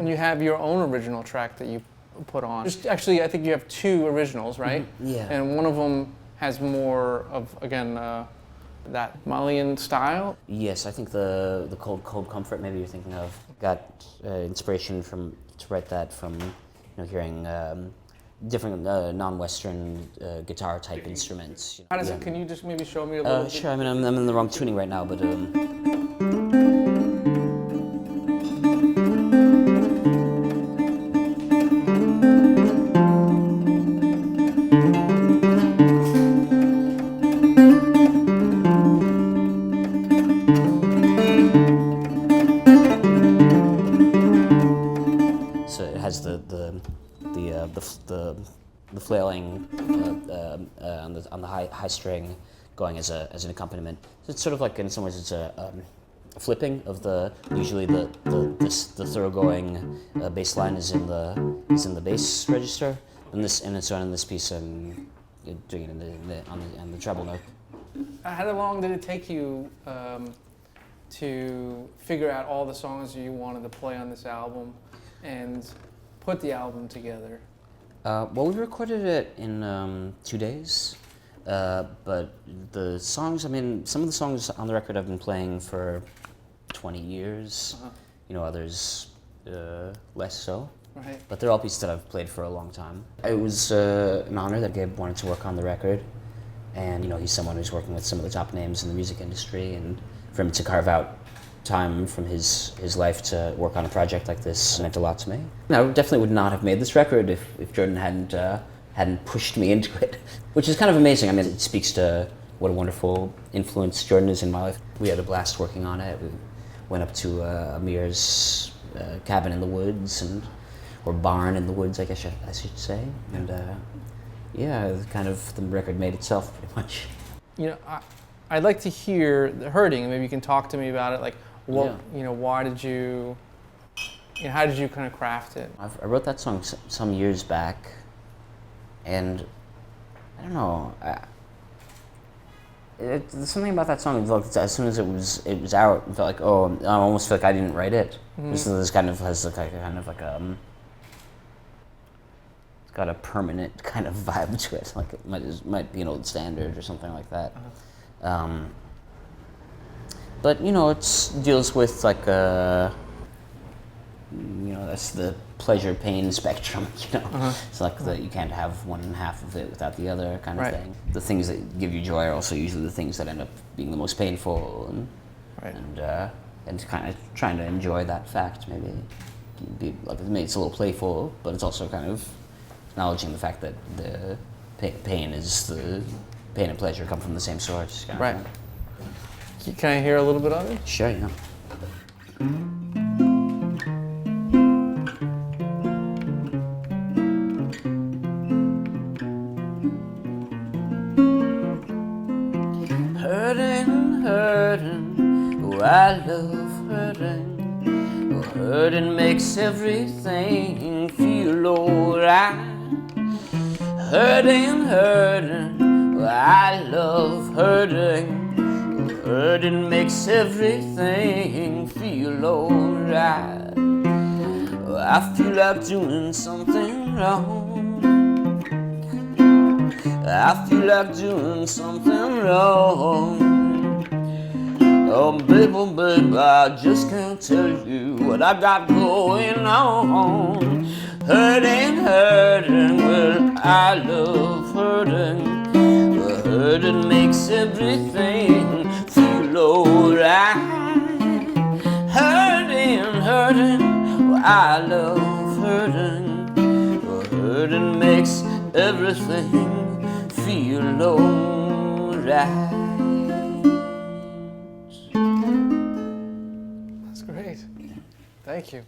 And you have your own original track that you put on. Actually, I think you have two originals, right? Mm-hmm. Yeah. And one of them has more of, again, that Malian style. Yes, I think the Cold Comfort maybe you're thinking of. Got inspiration to write that from hearing different non-Western guitar type instruments. How does it? Can you just maybe show me a little bit? Sure. I mean, I'm in the wrong tuning right now, but. So it has the flailing on the high string going as an accompaniment. So it's sort of like, in some ways, it's a flipping of usually the thoroughgoing bass line is in the bass register, and it's on this piece I'm doing it on the treble note. How long did it take you to figure out all the songs you wanted to play on this album and put the album together? Well, we recorded it in 2 days, but the songs, I mean, some of the songs on the record I've been playing for 20 years, others less so. Right. But they're all pieces that I've played for a long time. It was an honor that Gabe wanted to work on the record, and he's someone who's working with some of the top names in the music industry, and for him to carve out time from his life to work on a project like this meant a lot to me. I definitely would not have made this record if Jordan hadn't pushed me into it, which is kind of amazing. I mean, it speaks to what a wonderful influence Jordan is in my life. We had a blast working on it. We went up to Amir's cabin in the woods, or barn in the woods, I guess I should say. And kind of the record made itself pretty much. I'd like to hear the Hurting, and maybe you can talk to me about it. Like, why did you? How did you kind of craft it? I wrote that song some years back, and I don't know. There's something about that song. As soon as it was out, it felt like, I almost feel like I didn't write it. Mm-hmm. This kind of has it's got a permanent kind of vibe to it. Like it might be an old standard or something like that. Uh-huh. But it deals with like that's the pleasure-pain spectrum. Uh-huh. It's like you can't have one half of it without the other kind of thing. The things that give you joy are also usually the things that end up being the most painful, and kind of trying to enjoy that fact. Maybe it's a little playful, but it's also kind of acknowledging the fact that the pain and pleasure come from the same source. Right. Can I hear a little bit of it? Sure, yeah. Hurting, oh, I love hurting. Oh, hurting makes everything feel alright. Hurting, oh, I love hurting. Hurting makes everything feel alright. I feel like doing something wrong. I feel like doing something wrong. Oh, baby, I just can't tell you what I got going on. Hurting, well, I love hurting. Hurting makes everything feel alright. Hurting, well, I love hurting. Hurting makes everything feel alright. That's great. Thank you.